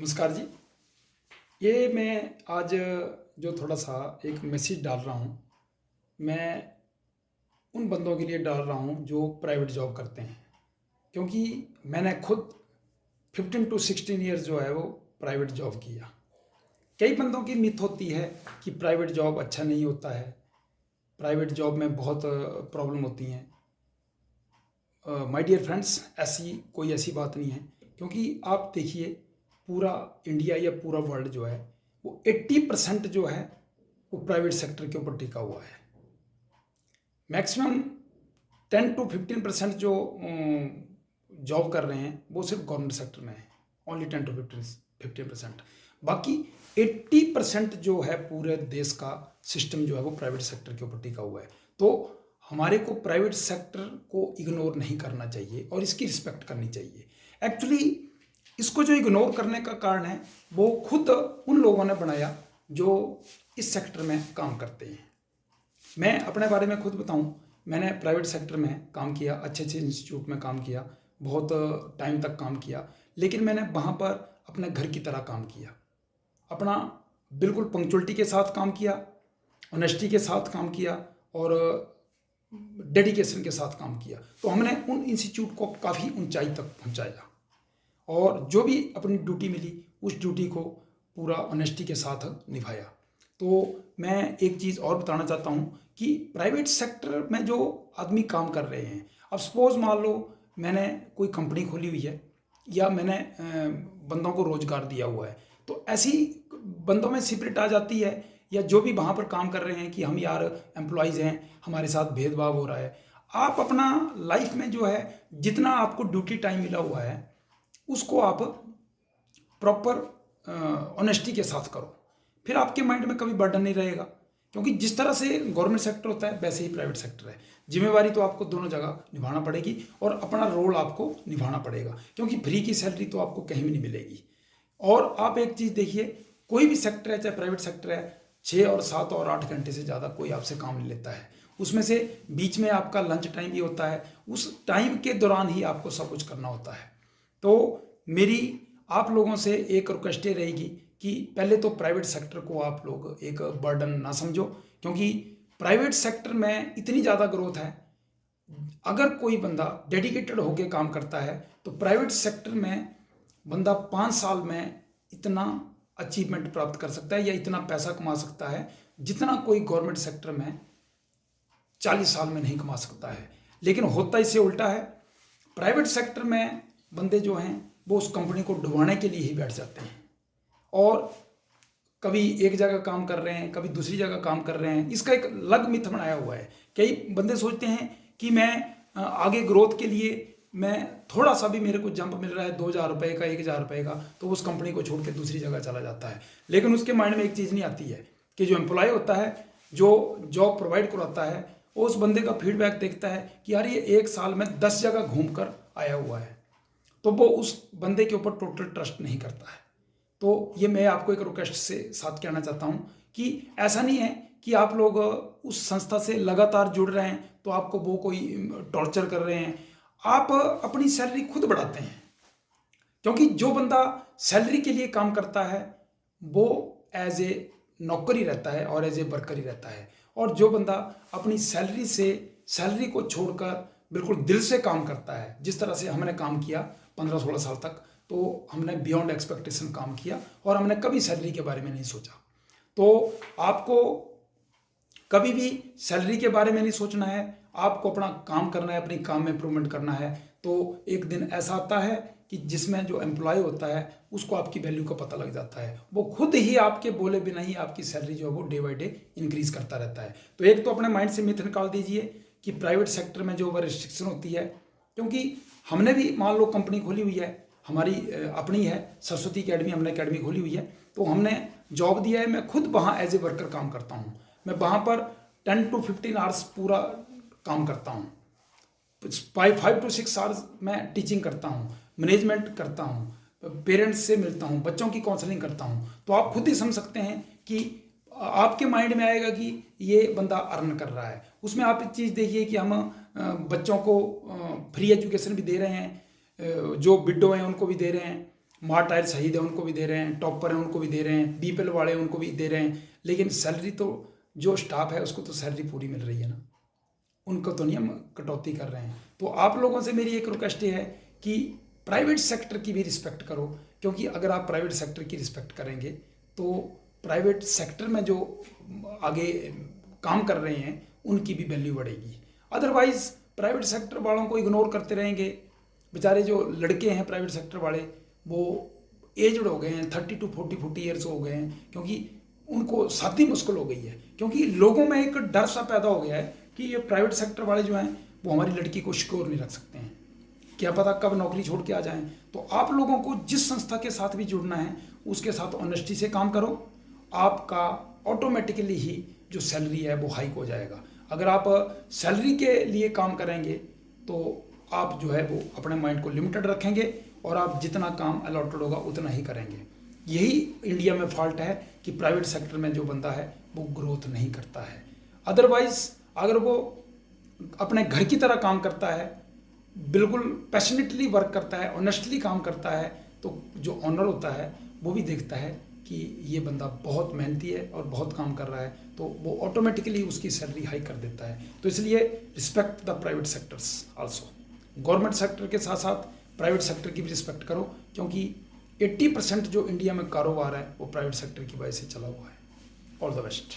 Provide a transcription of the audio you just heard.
नमस्कार जी। ये मैं आज जो थोड़ा सा एक मैसेज डाल रहा हूँ, मैं उन बंदों के लिए डाल रहा हूँ जो प्राइवेट जॉब करते हैं। क्योंकि मैंने खुद 15 टू 16 ईयर्स जो है वो प्राइवेट जॉब किया। कई बंदों की मिथ होती है कि प्राइवेट जॉब अच्छा नहीं होता है, प्राइवेट जॉब में बहुत प्रॉब्लम होती हैं। माय डियर फ्रेंड्स, ऐसी बात नहीं है। क्योंकि आप देखिए, पूरा इंडिया या पूरा वर्ल्ड जो है वो 80% जो है वो प्राइवेट सेक्टर के ऊपर टिका हुआ है। मैक्सिमम 10 to 15% जो जॉब कर रहे हैं वो सिर्फ गवर्नमेंट सेक्टर में है। Only 10 to 15%। बाकी 80% जो है पूरे देश का सिस्टम जो है वो प्राइवेट सेक्टर के ऊपर टिका हुआ है। तो हमारे को प्राइवेट सेक्टर को इग्नोर नहीं करना चाहिए और इसकी रिस्पेक्ट करनी चाहिए। एक्चुअली इसको जो इग्नोर करने का कारण है वो खुद उन लोगों ने बनाया जो इस सेक्टर में काम करते हैं। मैं अपने बारे में खुद बताऊं, मैंने प्राइवेट सेक्टर में काम किया, अच्छे अच्छे इंस्टीट्यूट में काम किया, बहुत टाइम तक काम किया। लेकिन मैंने वहाँ पर अपने घर की तरह काम किया, अपना बिल्कुल पंक्चुअलिटी के साथ काम किया, ऑनेस्टी के साथ काम किया और डेडिकेशन के साथ काम किया। तो हमने उन इंस्टीट्यूट को काफ़ी ऊंचाई तक पहुंचाया और जो भी अपनी ड्यूटी मिली उस ड्यूटी को पूरा ऑनेस्टी के साथ निभाया। तो मैं एक चीज़ और बताना चाहता हूँ कि प्राइवेट सेक्टर में जो आदमी काम कर रहे हैं, अब सपोज मान लो मैंने कोई कंपनी खोली हुई है या मैंने बंदों को रोजगार दिया हुआ है, तो ऐसी बंदों में सिपरिट आ जाती है, या जो भी वहाँ पर काम कर रहे हैं कि हम यार एम्प्लॉयज़ हैं, हमारे साथ भेदभाव हो रहा है। आप अपना लाइफ में जो है जितना आपको ड्यूटी टाइम मिला हुआ है उसको आप प्रॉपर ऑनेस्टी के साथ करो, फिर आपके माइंड में कभी बर्डन नहीं रहेगा। क्योंकि जिस तरह से गवर्नमेंट सेक्टर होता है वैसे ही प्राइवेट सेक्टर है। जिम्मेवारी तो आपको दोनों जगह निभाना पड़ेगी और अपना रोल आपको निभाना पड़ेगा, क्योंकि फ्री की सैलरी तो आपको कहीं भी नहीं मिलेगी। और आप एक चीज़ देखिए, कोई भी सेक्टर है, चाहे प्राइवेट सेक्टर है, 6 और 7 और 8 घंटे से ज़्यादा कोई आपसे काम नहीं लेता है। उसमें से बीच में आपका लंच टाइम भी होता है, उस टाइम के दौरान ही आपको सब कुछ करना होता है। तो मेरी आप लोगों से एक रिक्वेस्ट ये रहेगी कि पहले तो प्राइवेट सेक्टर को आप लोग एक बर्डन ना समझो, क्योंकि प्राइवेट सेक्टर में इतनी ज़्यादा ग्रोथ है। अगर कोई बंदा डेडिकेटेड होकर काम करता है तो प्राइवेट सेक्टर में बंदा 5 साल में इतना अचीवमेंट प्राप्त कर सकता है या इतना पैसा कमा सकता है जितना कोई गवर्नमेंट सेक्टर में 40 साल में नहीं कमा सकता है। लेकिन होता इससे उल्टा है, प्राइवेट सेक्टर में बंदे जो हैं वो उस कंपनी को डुबाने के लिए ही बैठ जाते हैं और कभी एक जगह काम कर रहे हैं, कभी दूसरी जगह काम कर रहे हैं। इसका एक अलग मिथ बनाया हुआ है। कई बंदे सोचते हैं कि मैं आगे ग्रोथ के लिए मैं थोड़ा सा भी मेरे को जंप मिल रहा है 2,000 रुपये का, 1,000 रुपये का, तो उस कंपनी को छोड़ के दूसरी जगह चला जाता है। लेकिन उसके माइंड में एक चीज़ नहीं आती है कि जो एम्प्लॉय होता है, जो जॉब प्रोवाइड कराता है, वो उस बंदे का फीडबैक देखता है कि यार ये 1 साल में 10 जगह घूम कर आया हुआ है, तो वो उस बंदे के ऊपर टोटल ट्रस्ट नहीं करता है। तो ये मैं आपको एक रिक्वेस्ट से साथ कहना चाहता हूँ कि ऐसा नहीं है कि आप लोग उस संस्था से लगातार जुड़ रहे हैं तो आपको वो कोई टॉर्चर कर रहे हैं। आप अपनी सैलरी खुद बढ़ाते हैं, क्योंकि जो बंदा सैलरी के लिए काम करता है वो एज ए नौकर ही रहता है और एज ए वर्कर ही रहता है। और जो बंदा अपनी सैलरी को छोड़कर बिल्कुल दिल से काम करता है, जिस तरह से हमने काम किया 15-16 साल तक, तो हमने बियॉन्ड एक्सपेक्टेशन काम किया और हमने कभी सैलरी के बारे में नहीं सोचा। तो आपको कभी भी सैलरी के बारे में नहीं सोचना है, आपको अपना काम करना है, अपने काम में इम्प्रूवमेंट करना है। तो एक दिन ऐसा आता है कि जिसमें जो एम्प्लॉय होता है उसको आपकी वैल्यू का पता लग जाता है, वो खुद ही आपके बोले बिना ही आपकी सैलरी जो है वो डे बाई डे इंक्रीज करता रहता है। तो एक तो अपने माइंड से मिथ निकाल दीजिए कि प्राइवेट सेक्टर में जो ओवर रिस्ट्रिक्शन होती है, क्योंकि हमने भी मान लो कंपनी खोली हुई है, हमारी अपनी है सरस्वती अकेडमी, हमने अकेडमी खोली हुई है, तो हमने जॉब दिया है। मैं खुद वहाँ एज ए वर्कर काम करता हूँ, मैं वहाँ पर 10 to 15 आवर्स पूरा काम करता हूँ, 5 to 6 आवर्स मैं टीचिंग करता हूँ, मैनेजमेंट करता हूँ, पेरेंट्स से मिलता हूँ, बच्चों की काउंसलिंग करता हूँ। तो आप खुद ही समझ सकते हैं कि आपके माइंड में आएगा कि ये बंदा अर्न कर रहा है। उसमें आप एक चीज़ देखिए कि हम बच्चों को फ्री एजुकेशन भी दे रहे हैं, जो विडो हैं उनको भी दे रहे हैं, मार टायर शहीद है उनको भी दे रहे हैं, टॉपर हैं उनको भी दे रहे हैं, बीपीएल वाले उनको भी दे रहे हैं, लेकिन सैलरी तो जो स्टाफ है उसको तो सैलरी पूरी मिल रही है ना, उनको तो नहीं हम कटौती कर रहे हैं। तो आप लोगों से मेरी एक रिक्वेस्ट ये है कि प्राइवेट सेक्टर की भी रिस्पेक्ट करो, क्योंकि अगर आप प्राइवेट सेक्टर की रिस्पेक्ट करेंगे तो प्राइवेट सेक्टर में जो आगे काम कर रहे हैं उनकी भी वैल्यू बढ़ेगी। अदरवाइज प्राइवेट सेक्टर वालों को इग्नोर करते रहेंगे, बेचारे जो लड़के हैं प्राइवेट सेक्टर वाले वो एजड हो गए हैं, 30 to 40 ईयर्स हो गए हैं, क्योंकि उनको शादी मुश्किल हो गई है, क्योंकि लोगों में एक डर सा पैदा हो गया है कि ये प्राइवेट सेक्टर वाले जो हैं वो हमारी लड़की को सिक्योर नहीं रख सकते हैं, क्या पता कब नौकरी छोड़ के आ जाएं। तो आप लोगों को जिस संस्था के साथ भी जुड़ना है उसके साथ ऑनेस्टी से काम करो, आपका ऑटोमेटिकली ही जो सैलरी है वो हाइक हो जाएगा। अगर आप सैलरी के लिए काम करेंगे तो आप जो है वो अपने माइंड को लिमिटेड रखेंगे और आप जितना काम अलॉटेड होगा उतना ही करेंगे। यही इंडिया में फॉल्ट है कि प्राइवेट सेक्टर में जो बंदा है वो ग्रोथ नहीं करता है। अदरवाइज अगर वो अपने घर की तरह काम करता है, बिल्कुल पैशनेटली वर्क करता है, ऑनेस्टली काम करता है, तो जो ऑनर होता है वो भी देखता है कि ये बंदा बहुत मेहनती है और बहुत काम कर रहा है, तो वो ऑटोमेटिकली उसकी सैलरी हाई कर देता है। तो इसलिए respect the private sectors also, government sector के साथ साथ प्राइवेट सेक्टर की भी रिस्पेक्ट करो, क्योंकि 80% जो इंडिया में कारोबार है वो प्राइवेट सेक्टर की वजह से चला हुआ है। All the best.